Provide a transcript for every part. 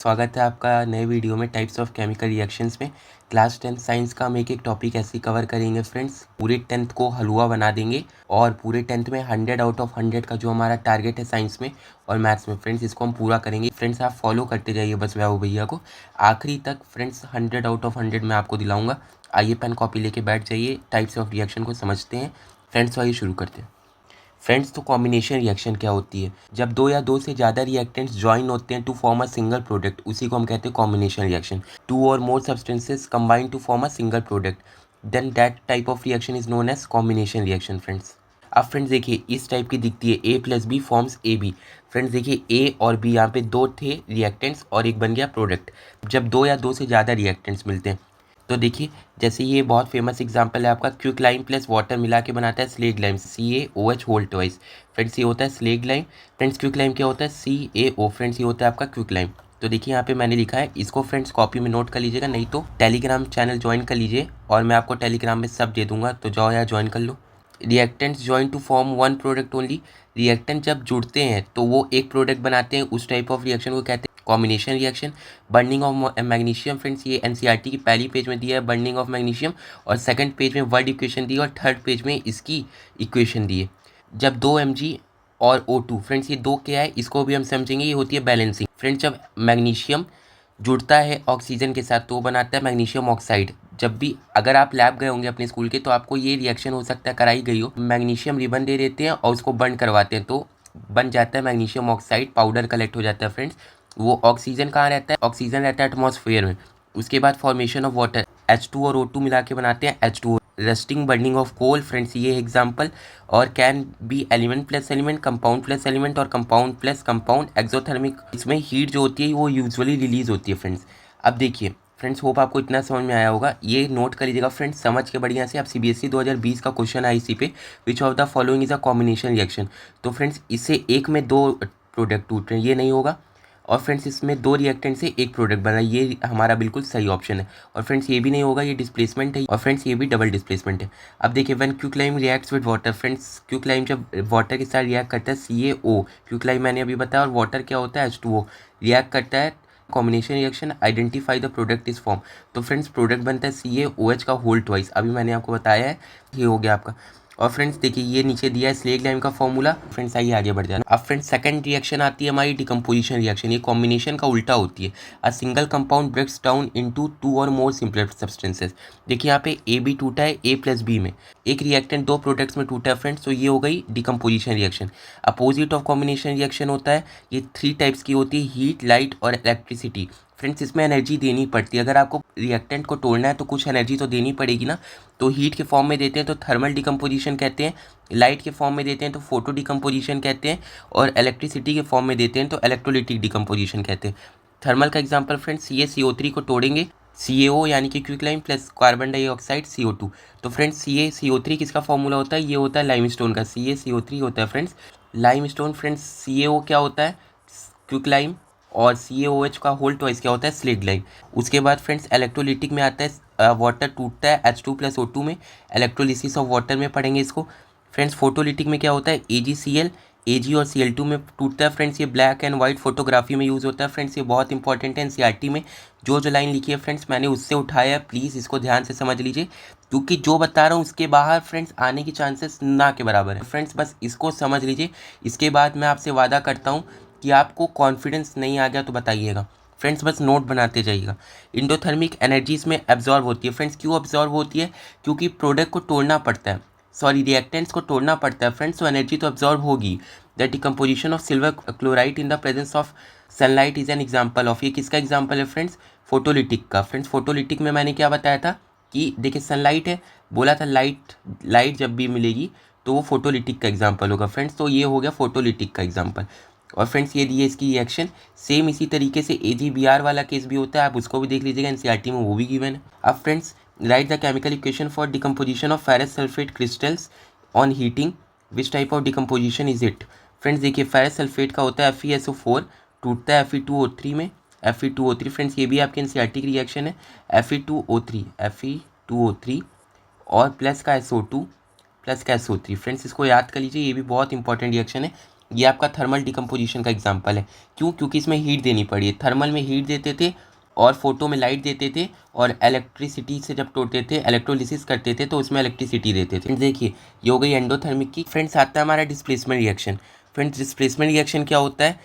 स्वागत है आपका नए वीडियो में टाइप्स ऑफ केमिकल रिएक्शंस में। क्लास 10 साइंस का हम एक एक टॉपिक ऐसे ही कवर करेंगे फ्रेंड्स। पूरे 10th को हलवा बना देंगे और पूरे 10th में 100 आउट ऑफ 100 का जो हमारा टारगेट है साइंस में और मैथ्स में फ्रेंड्स, इसको हम पूरा करेंगे। फ्रेंड्स आप फॉलो करते जाइए बस वैभव भैया को आखिरी तक फ्रेंड्स। 100 आउट ऑफ 100 मैं आपको दिलाऊंगा। आइए पेन कॉपी लेके बैठ जाइए, टाइप्स ऑफ रिएक्शन को समझते हैं फ्रेंड्स। तो आइए शुरू करते हैं फ्रेंड्स। तो कॉम्बिनेशन रिएक्शन क्या होती है? जब दो या दो से ज़्यादा रिएक्टेंट्स ज्वाइन होते हैं to form a single product, उसी को हम कहते हैं कॉम्बिनेशन रिएक्शन। टू और more substances combine to form a single product, then that type of reaction is known as combination reaction friends. अब फ्रेंड्स देखिए इस टाइप की दिखती है, A plus B forms A B. Friends देखिए A और B यहाँ पे दो थे रिएक्टेंट्स और एक बन गया प्रोडक्ट। जब दो या दो से ज़्यादा रिएक्टेंट्स मिलते हैं तो देखिए, जैसे ये बहुत फेमस एग्जांपल है आपका, क्विक लाइम प्लस वाटर मिला के बनाता है slaked lime, CaOH whole twice. Friends ये होता है slaked lime. Friends quick lime क्या होता है? CaO। फ्रेंड्स ये होता है आपका क्विक लाइम। तो देखिए यहाँ पे मैंने लिखा है, इसको फ्रेंड्स कॉपी में नोट कर लीजिएगा, नहीं तो टेलीग्राम चैनल ज्वाइन कर लीजिए और मैं आपको टेलीग्राम में सब दे दूंगा, तो जाओ यार ज्वाइन कर लो। Reactants join to form one product only. Reactant जब जुड़ते हैं तो वो एक प्रोडक्ट बनाते हैं, उस टाइप ऑफ रिएक्शन को कहते हैं combination reaction. Burning of magnesium friends, ये एनसीईआरटी की पहली पेज में दिया है बर्निंग ऑफ मैग्नीशियम, और सेकंड पेज में वर्ड इक्वेशन दी है और थर्ड पेज में इसकी इक्वेशन दी है। जब 2 mg और O2 फ्रेंड्स, ये दो क्या है इसको भी हम समझेंगे, ये होती है बैलेंसिंग। फ्रेंड्स जब मैग्नीशियम जुड़ता है ऑक्सीजन के साथ तो वो बनाता है मैग्नीशियम ऑक्साइड। जब भी अगर आप लैब गए होंगे अपने स्कूल के तो आपको ये रिएक्शन हो सकता है कराई गई हो। मैग्नीशियम रिबन दे देते हैं और उसको बर्न करवाते हैं तो बन जाता है मैग्नीशियम ऑक्साइड, पाउडर कलेक्ट हो जाता है फ्रेंड्स। वो ऑक्सीजन कहाँ रहता है? ऑक्सीजन रहता है एटमॉस्फेयर में। उसके बाद फॉर्मेशन ऑफ वाटर, H2 और O2 मिला के बनाते हैं H2O। Rusting burning of coal friends, ये एग्जांपल। और can be element plus element, compound plus element और कंपाउंड प्लस कंपाउंड। एक्सोथर्मिक, इसमें हीट जो होती है वो यूजुअली रिलीज होती है फ्रेंड्स। अब देखिए फ्रेंड्स, होप आपको इतना समझ में आया होगा, ये नोट कर लीजिएगा फ्रेंड्स समझ के बढ़िया से। अब CBSE 2020 का क्वेश्चन है इसी पे, which of the following is a combination reaction. तो फ्रेंड्स इससे एक में दो प्रोडक्ट टूट रहे हैं, ये नहीं होगा। और फ्रेंड्स इसमें दो रिएक्टेंट से एक प्रोडक्ट बना, ये हमारा बिल्कुल सही ऑप्शन है। और फ्रेंड्स ये भी नहीं होगा, ये डिस्प्लेसमेंट है। और फ्रेंड्स ये भी डबल डिस्प्लेसमेंट है। अब देखिए when quicklime reacts with water, friends quicklime जब वाटर के साथ रिएक्ट करता है CaO, क्विकलाइम मैंने अभी बताया, और वाटर क्या होता है H2O, रिएक्ट करता है combination reaction, identify the product is form. तो फ्रेंड्स प्रोडक्ट बनता है CaOH का होल ट्वाइस, अभी मैंने आपको बताया है, ये हो गया आपका। और फ्रेंड्स देखिए ये नीचे दिया है स्लेग लाइम का फॉर्मूला। फ्रेंड्स आइए आगे बढ़ जाना। अब फ्रेंड्स सेकंड रिएक्शन आती है हमारी डिकम्पोजिशन रिएक्शन, ये कॉम्बिनेशन का उल्टा होती है। A single compound breaks down into two और मोर सिंपलर सब्सटेंसेस। देखिए यहाँ पे ए बी टूटा है, A प्लस बी में एक रिएक्टेंट दो प्रोडक्ट्स में टूटा है फ्रेंड्स, तो ये हो गई decomposition reaction. Opposite of combination reaction होता है, ये 3 टाइप्स की होती है, हीट, लाइट और इलेक्ट्रिसिटी। फ्रेंड्स इसमें एनर्जी देनी पड़ती है, अगर आपको रिएक्टेंट को तोड़ना है तो कुछ एनर्जी तो देनी पड़ेगी ना। तो हीट के फॉर्म में देते हैं तो थर्मल डिकम्पोजिशन कहते हैं, लाइट के फॉर्म में देते हैं तो फोटो डिकम्पोजिशन कहते हैं, और इलेक्ट्रिसिटी के फॉर्म में देते हैं तो इलेक्ट्रोलिटिक डिकम्पोजिशन कहते हैं। थर्मल का एग्जांपल फ्रेंड्स, ये CO3 को तोड़ेंगे, CaO यानी कि quicklime plus carbon dioxide CO2। तो फ्रेंड्स CaCO3 किसका फॉर्मूला होता है? ये होता है लाइमस्टोन का, CaCO3 होता है फ्रेंड्स लाइमस्टोन। फ्रेंड्स CaO क्या होता है? क्विकलाइम। और CaOH का होल ट्वाइस क्या होता है? Slaked lime. उसके बाद फ्रेंड्स इलेक्ट्रोलिटिक में आता है, वाटर टूटता है H2 प्लस O2 में, इलेक्ट्रोलिसिस ऑफ वाटर में पढ़ेंगे इसको। फ्रेंड्स फोटोलिटिक में क्या होता है? AgCl, Ag और Cl2 में टूटता है फ्रेंड्स, ये ब्लैक एंड वाइट फोटोग्राफी में यूज़ होता है फ्रेंड्स, ये बहुत इंपॉर्टेंट है एनसीईआरटी में। जो जो लाइन लिखी है फ्रेंड्स मैंने उससे उठाया है, प्लीज़ इसको ध्यान से समझ लीजिए, क्योंकि जो बता रहा हूँ उसके बाहर फ्रेंड्स आने की चांसेस ना के बराबर है फ्रेंड्स, बस इसको समझ लीजिए। इसके बाद मैं आपसे वादा करता हूँ कि आपको कॉन्फिडेंस नहीं आ गया तो बताइएगा फ्रेंड्स, बस नोट बनाते जाइएगा। इंडोथर्मिक एनर्जीज में एब्जॉर्ब होती है फ्रेंड्स, क्यों एब्जॉर्ब होती है? क्योंकि प्रोडक्ट को तोड़ना पड़ता है, सॉरी रिएक्टेंट्स को तोड़ना पड़ता है फ्रेंड्स, तो एनर्जी तो एब्जॉर्ब होगी। The decomposition of silver chloride in the presence of sunlight is an example of, ये किसका एग्जाम्पल है फ्रेंड्स? फोटोलिटिक का। फ्रेंड्स फोटोलिटिक में मैंने क्या बताया था कि देखिए सनलाइट है, बोला था लाइट, लाइट जब भी मिलेगी तो वो फोटोलिटिक का एग्जाम्पल होगा फ्रेंड्स, तो ये हो गया फोटोलिटिक का एग्जाम्पल। और फ्रेंड्स ये दिए इसकी रिएक्शन, सेम इसी तरीके से AgBr वाला केस भी होता है, आप उसको भी देख लीजिएगा एनसीईआरटी में, वो भी गिवन है। अब friends right the chemical equation for decomposition of ferrous sulphate crystals on heating, which type of decomposition is it? Friends देखिए फेरस सल्फेट का होता है FeSO4, टूटता है Fe2O3 में, Fe2O3 फ्रेंड्स ये भी आपके एनसीईआरटी की रिएक्शन है, Fe2O3 और प्लस का SO2 प्लस का SO3। फ्रेंड्स इसको याद कर लीजिए, ये भी बहुत इंपॉर्टेंट रिएक्शन है। ये आपका थर्मल डिकम्पोजिशन का एग्जाम्पल है। क्यों? क्योंकि इसमें हीट देनी पड़ी है। थर्मल में हीट देते थे और फोटो में लाइट देते थे, और इलेक्ट्रिसिटी से जब तोड़ते थे, इलेक्ट्रोलिसिस करते थे, तो उसमें इलेक्ट्रिसिटी देते थे। देखिए ये हो गई एंडोथर्मिक की। फ्रेंड्स आता है हमारा displacement reaction. Friends displacement reaction क्या होता है?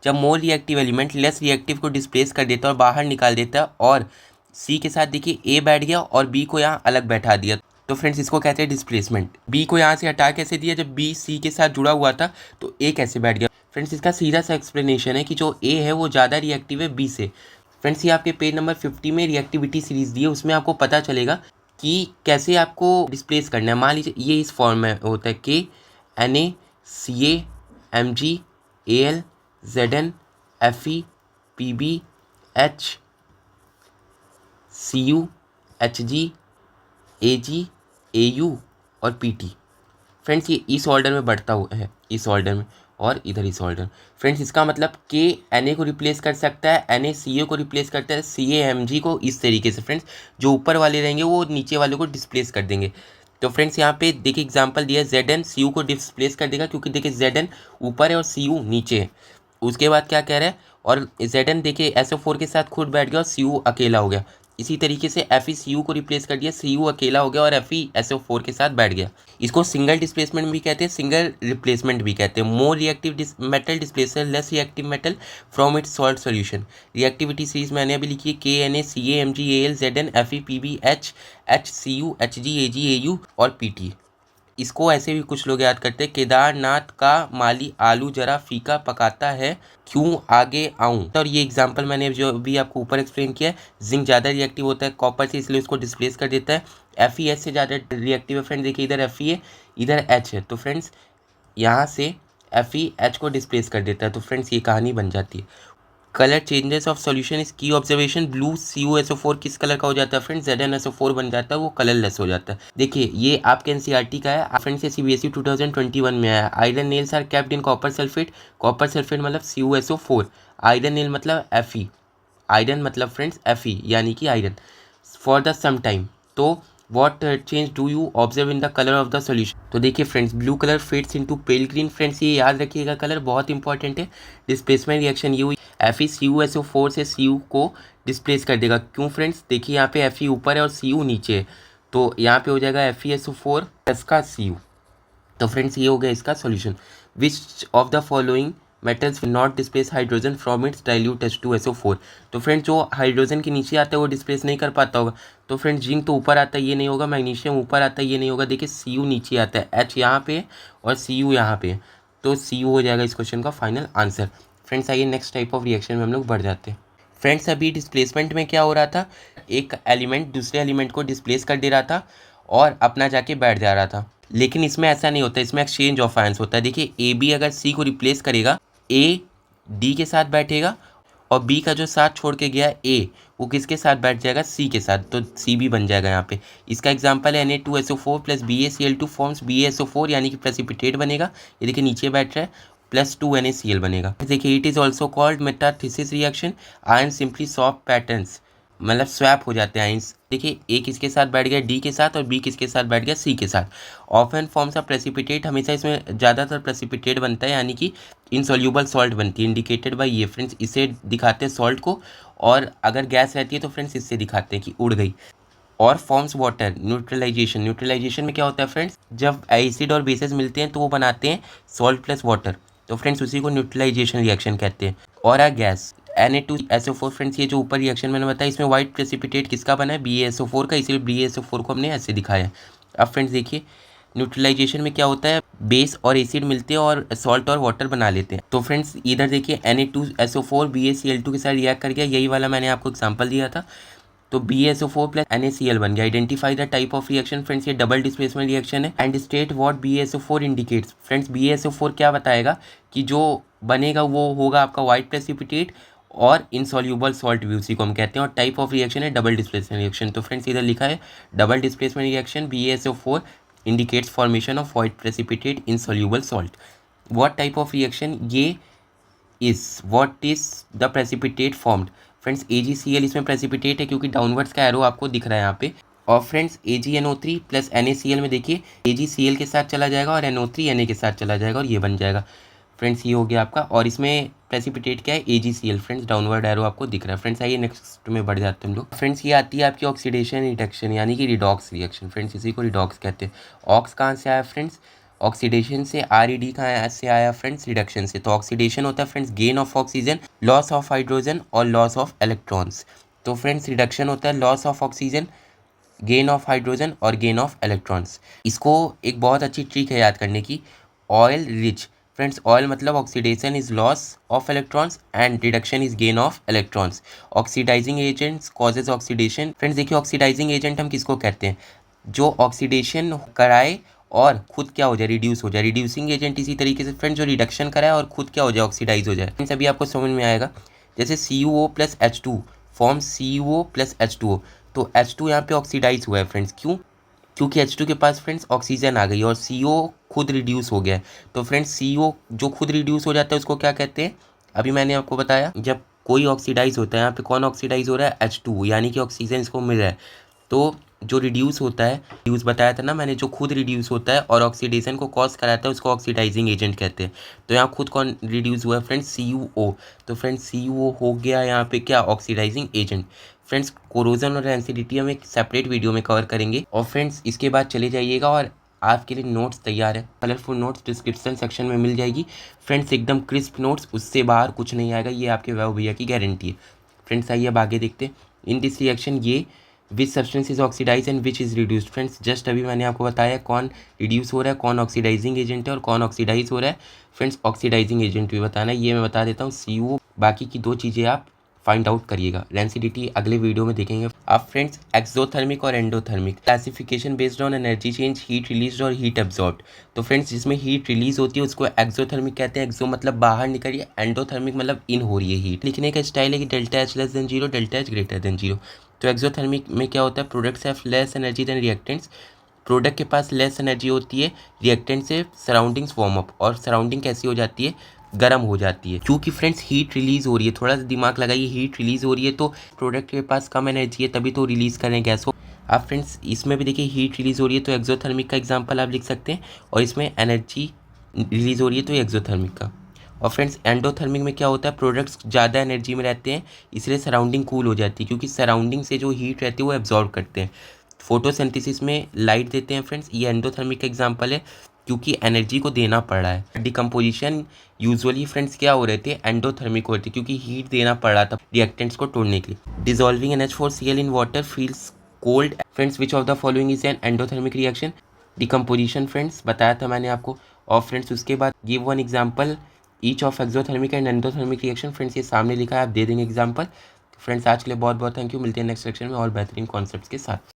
जब more reactive element less reactive को डिस्प्लेस कर देता है और बाहर निकाल देता है, और सी के साथ देखिए ए बैठ गया और बी को यहाँ अलग बैठा दिया, तो फ्रेंड्स इसको कहते हैं डिस्प्लेसमेंट। बी को यहाँ से हटा कैसे दिया? जब बी सी के साथ जुड़ा हुआ था तो ए कैसे बैठ गया? फ्रेंड्स इसका सीधा सा एक्सप्लेनेशन है कि जो ए है वो ज़्यादा रिएक्टिव है बी से। फ्रेंड्स ये आपके पेज नंबर 50 में रिएक्टिविटी सीरीज दी है, उसमें आपको पता चलेगा कि कैसे आपको डिस्प्लेस करना है। मान लीजिए ये इस फॉर्म में होता है K N A C A M G A L Z N F E P B H C U H G A G A U और पी टी। फ्रेंड्स ये इस ऑर्डर में बढ़ता हुआ है, इस ऑर्डर में, और इधर इस ऑर्डर। फ्रेंड्स इसका मतलब के एन ए को रिप्लेस कर सकता है, एन ए सी ए को रिप्लेस करता है, सी ए एम जी को, इस तरीके से। फ्रेंड्स जो ऊपर वाले रहेंगे वो नीचे वाले को डिस्प्लेस कर देंगे। तो फ्रेंड्स यहाँ पे देखिए एग्जांपल दिया है, जेड एन सी यू को डिस्प्लेस कर देगा, क्योंकि देखिए जेड एन ऊपर है और सी यू नीचे है। उसके बाद क्या कह रहा है? और जेड एन देखिए SO4 के साथ खुद बैठ गया और सी यू अकेला हो गया। इसी तरीके से एफ ई सी यू को रिप्लेस कर दिया, सी यू अकेला हो गया और एफ ई SO4 के साथ बैठ गया। इसको सिंगल डिस्प्लेसमेंट भी कहते हैं, सिंगल रिप्लेसमेंट भी कहते हैं। More reactive metal displaces less reactive metal from its salt solution. Reactivity series मैंने अभी लिखी है, K N A C A M G A L Z N F E P B H H C U H G A U और P T. इसको ऐसे भी कुछ लोग याद करते हैं, केदारनाथ का माली आलू जरा फीका पकाता है, क्यों आगे आऊं। और ये एग्जांपल मैंने जो भी आपको ऊपर एक्सप्लेन किया है, जिंक ज़्यादा रिएक्टिव होता है कॉपर से, इसलिए उसको डिस्प्लेस कर देता है। एफ ई एच से ज़्यादा रिएक्टिव है। फ्रेंड देखिए इधर एफ ई है, इधर एच है, तो फ्रेंड्स यहाँ से एफ ई एच को डिस्प्लेस कर देता है। तो फ्रेंड्स ये कहानी बन जाती है। Colour changes of solution is की ऑब्जर्वेशन। ब्लू CuSO4 किस कलर का हो जाता है? फ्रेंड्स ZnSO4 बन जाता है, वो कलरलेस हो जाता है। देखिए ये आपके NCERT का है, फ्रेंड्स ये CBSE 2021 में आया। Iron nails are kept in copper sulphate. Copper sulphate मतलब CuSO4, आयरन नेल मतलब Fe, आयरन मतलब फ्रेंड्स Fe यानी कि iron, for the some time. तो what change do you observe in the colour of the solution? तो देखिए friends blue colour fades into pale green. Friends ये याद रखिएगा, कलर बहुत इंपॉर्टेंट है। डिस्प्लेसमेंट रिएक्शन ये हुई, FeCuSO4 से Cu को डिस्प्लेस कर देगा। क्यों फ्रेंड्स? देखिए यहाँ पे Fe ऊपर है और Cu नीचे है, तो यहाँ पे हो जाएगा FeSO4 प्लस का Cu। तो फ्रेंड्स ये हो गया इसका solution. Which of the following metals will not displace hydrogen from its dilute H2SO4? तो फ्रेंड्स जो हाइड्रोजन के नीचे आता है वो डिस्प्लेस नहीं कर पाता होगा। तो फ्रेंड्स जिंक तो ऊपर आता है, ये नहीं होगा। मैग्नीशियम ऊपर आता है, ये नहीं होगा। देखिए Cu नीचे आता है, H यहाँ पे और Cu यहाँ पे, तो Cu हो जाएगा इस क्वेश्चन का फाइनल आंसर। फ्रेंड्स आइए नेक्स्ट टाइप ऑफ रिएक्शन में हम लोग बढ़ जाते हैं। फ्रेंड्स अभी डिस्प्लेसमेंट में क्या हो रहा था? एक एलिमेंट दूसरे एलिमेंट को डिस्प्लेस कर दे रहा था और अपना जाके बैठ जा रहा था। लेकिन इसमें ऐसा नहीं होता, इसमें एक्सचेंज ऑफ आयंस होता है। देखिए ए बी अगर सी को रिप्लेस करेगा, ए डी के साथ बैठेगा, और बी का जो साथ छोड़ के गया ए, वो किसके साथ बैठ जाएगा? सी के साथ, तो सी बी बन जाएगा यहाँ पे। इसका एग्जांपल है Na2SO4 plus BaCl2 forms BaSO4 यानी कि प्रेसिपिटेट बनेगा। ये देखिए नीचे बैठ रहा है, प्लस 2 NaCl बनेगा। देखिए it is also called metathesis reaction. Ion simply swap patterns, मतलब स्वैप हो जाते हैं आयंस। देखिए ए किसके साथ बैठ गया? डी के साथ, और बी किसके साथ बैठ गया? सी के साथ। ऑफन फॉर्म्स ऑफ प्रेसिपिटेट, हमेशा इसमें ज़्यादातर प्रेसिपिटेट बनता है, यानी कि इनसॉल्यूबल सॉल्ट बनती है, इंडिकेटेड बाय ये। फ्रेंड्स इसे दिखाते हैं सॉल्ट को, और अगर गैस रहती है तो फ्रेंड्स इससे दिखाते हैं कि उड़ गई। और फॉर्म्स वाटर न्यूट्रलाइजेशन। न्यूट्रलाइजेशन में क्या होता है फ्रेंड्स? जब एसिड और बेसेस मिलते हैं तो वो बनाते हैं सॉल्ट प्लस वाटर, तो फ्रेंड्स उसी को न्यूट्रलाइजेशन रिएक्शन कहते हैं। और आ गैस Na2SO4। फ्रेंड्स ये जो ऊपर रिएक्शन मैंने बताया, इसमें व्हाइट प्रेसिपिटेट किसका बना है? BaSO4 का, इसलिए BaSO4 को हमने ऐसे दिखाया है। अब फ्रेंड्स देखिए न्यूट्रलाइजेशन में क्या होता है? बेस और एसिड मिलते हैं और सॉल्ट और वाटर बना लेते हैं। तो फ्रेंड्स इधर देखिए Na2SO4 BaCl2 के साथ रिएक्ट कर गया, यही वाला मैंने आपको एग्जांपल दिया था। तो BaSO4 प्लस NaCl बन गया। Identify the type of reaction. Friends ये डबल डिस्प्लेसमेंट रिएक्शन है। And state what BaSO4 indicates. Friends BaSO4 क्या बताएगा कि जो बनेगा वो होगा आपका व्हाइट प्रेसिपिटेट और इनसॉल्यूबल सॉल्ट भी उसी को हम कहते हैं। और टाइप ऑफ रिएक्शन है डबल डिस्प्लेसमेंट रिएक्शन। तो फ्रेंड्स इधर लिखा है double displacement reaction BaSO4 indicates formation of white precipitate in soluble salt. What type of reaction ये is? What is the precipitate formed? Friends AgCl इसमें precipitate है, क्योंकि downwards का एरो आपको दिख रहा है यहाँ पे। और फ्रेंड्स AgNO3 प्लस NaCl में देखिए AgCl के साथ चला जाएगा और NO3 Na के साथ चला जाएगा और ये बन जाएगा। फ्रेंड्स ये हो गया आपका, और इसमें प्रेसिपिटेट क्या है, AgCl फ्रेंड्स, डाउनवर्ड एरो आपको दिख रहा है। फ्रेंड्स आइए नेक्स्ट में बढ़ जाते हैं हम लोग। फ्रेंड्स ये आती है आपकी ऑक्सीडेशन रिडक्शन यानी कि रिडॉक्स रिएक्शन। फ्रेंड्स इसी को रिडॉक्स कहते हैं। ऑक्स कहाँ से आया फ्रेंड्स, ऑक्सीडेशन से। RED कहाँ से आया फ्रेंड्स, रिडक्शन से। तो ऑक्सीडेशन होता है friends gain of oxygen, loss of hydrogen और लॉस ऑफ इलेक्ट्रॉन्स। तो फ्रेंड्स रिडक्शन होता है loss of oxygen, gain of hydrogen और गेन ऑफ इलेक्ट्रॉन्स। इसको एक बहुत अच्छी ट्रिक है याद करने की, ऑयल रिच। फ्रेंड्स ऑयल मतलब oxidation is loss of electrons and reduction is gain of electrons. Oxidizing agents causes oxidation. Friends देखिए ऑक्सीडाइजिंग एजेंट हम किसको कहते हैं, जो ऑक्सीडेशन कराए और खुद क्या हो जाए, रिड्यूस हो जाए। रिड्यूसिंग एजेंट इसी तरीके से फ्रेंड्स जो रिडक्शन कराए और खुद क्या हो जाए, ऑक्सीडाइज हो जाए। फ्रेंड्स अभी आपको समझ में आएगा, जैसे CuO plus H2 form CuO plus H2O। तो H2 यहाँ पे ऑक्सीडाइज हुआ है फ्रेंड्स, क्यों, क्योंकि H2 के पास फ्रेंड्स ऑक्सीजन आ गई और CO खुद रिड्यूस हो गया है। तो फ्रेंड्स CO जो खुद रिड्यूस हो जाता है उसको क्या कहते हैं, अभी मैंने आपको बताया, जब कोई ऑक्सीडाइज होता है, यहाँ पे कौन ऑक्सीडाइज हो रहा है, H2, यानी कि ऑक्सीजन इसको मिल रहा है। तो जो रिड्यूस होता है, रिड्यूस बताया था ना मैंने, जो खुद रिड्यूस होता है और ऑक्सीडेशन को कॉज कराता है उसको ऑक्सीडाइजिंग एजेंट कहते हैं। तो यहाँ खुद कौन रिड्यूस हुआ है फ्रेंड्स, CuO। तो फ्रेंड्स CuO हो गया यहाँ पे क्या, ऑक्सीडाइजिंग एजेंट। फ्रेंड्स कोरोजन और एसिडिटी हम एक सेपरेट वीडियो में कवर करेंगे। और फ्रेंड्स इसके बाद चले जाइएगा और आपके लिए नोट्स तैयार है, कलरफुल नोट्स डिस्क्रिप्शन सेक्शन में मिल जाएगी फ्रेंड्स, एकदम क्रिस्प नोट्स, उससे बाहर कुछ नहीं आएगा, ये आपके वैभव भैया की गारंटी है। फ्रेंड्स आइए अब आगे देखते हैं। इन दिस रिएक्शन ये which substance is oxidize and which is reduced. Friends just अभी मैंने आपको बताया कौन रिड्यूस हो रहा है, कौन ऑक्सीडाइजिंग एजेंट है और कौन ऑक्सीडाइज हो रहा है। फ्रेंड्स ऑक्सीडाइजिंग एजेंट भी बताना है, ये मैं बता देता हूँ CuO। बाकी की दो चीज़ें आप फाइंड आउट करिएगा, डेंसिटी अगले वीडियो में देखेंगे। अब फ्रेंड्स एक्सोथर्मिक और endothermic classification based on energy change, heat release और हीट एब्जॉर्ब्ड। तो फ्रेंड्स जिसमें हीट रिलीज होती है उसको एक्सोथर्मिक कहते हैं। एक्सो मतलब बाहर निकल रही है, एंडोथर्मिक मतलब इन हो रही है हीट। लिखने का स्टाइल है कि ΔH less than 0, ΔH greater than 0। तो एक्सोथर्मिक में क्या होता है, products have less energy than reactants. Product के पास लेस एनर्जी होती है रिएक्टेंट से, सराउंडिंग्स वार्म अप, और सराउंडिंग कैसी हो जाती है, गर्म हो जाती है। क्योंकि फ्रेंड्स हीट रिलीज हो रही है, थोड़ा सा दिमाग लगाइए, हीट रिलीज हो रही है तो प्रोडक्ट के पास कम एनर्जी है तभी तो रिलीज कर रहे हैं गैस को। आप फ्रेंड्स इसमें भी देखिए हीट रिलीज हो रही है तो एक्सोथर्मिक का एग्जांपल आप लिख सकते हैं, और इसमें एनर्जी रिलीज हो रही है तो एक्सोथर्मिक का। और फ्रेंड्स एंडोथर्मिक में क्या होता है, प्रोडक्ट्स ज़्यादा एनर्जी में रहते हैं इसलिए सराउंडिंग कूल हो जाती है, क्योंकि सराउंडिंग से जो हीट रहती है वो एब्जॉर्ब करते हैं, फोटोसिंथेसिस में लाइट देते हैं। फ्रेंड्स ये एंडोथर्मिक का एग्जांपल है, क्योंकि एनर्जी को देना पड़ रहा है। डिकम्पोजिशन यूजुअली फ्रेंड्स क्या हो रहे थे, एंडोथर्मिक हो रहे थे, क्योंकि हीट देना पड़ रहा था रिएक्टेंट्स को तोड़ने के लिए। Dissolving NH4Cl in water feels cold. Friends which of the following is an endothermic reaction, decomposition friends बताया था मैंने आपको। और फ्रेंड्स उसके बाद give one example each of exothermic and endothermic reaction. Friends ये सामने लिखा है, आप दे देंगे एग्जाम्पल। फ्रेंड्स आज के लिए बहुत बहुत थैंक यू, मिलते हैं नेक्स्ट सेक्शन में और बेहतरीन कॉन्सेप्ट्स के साथ।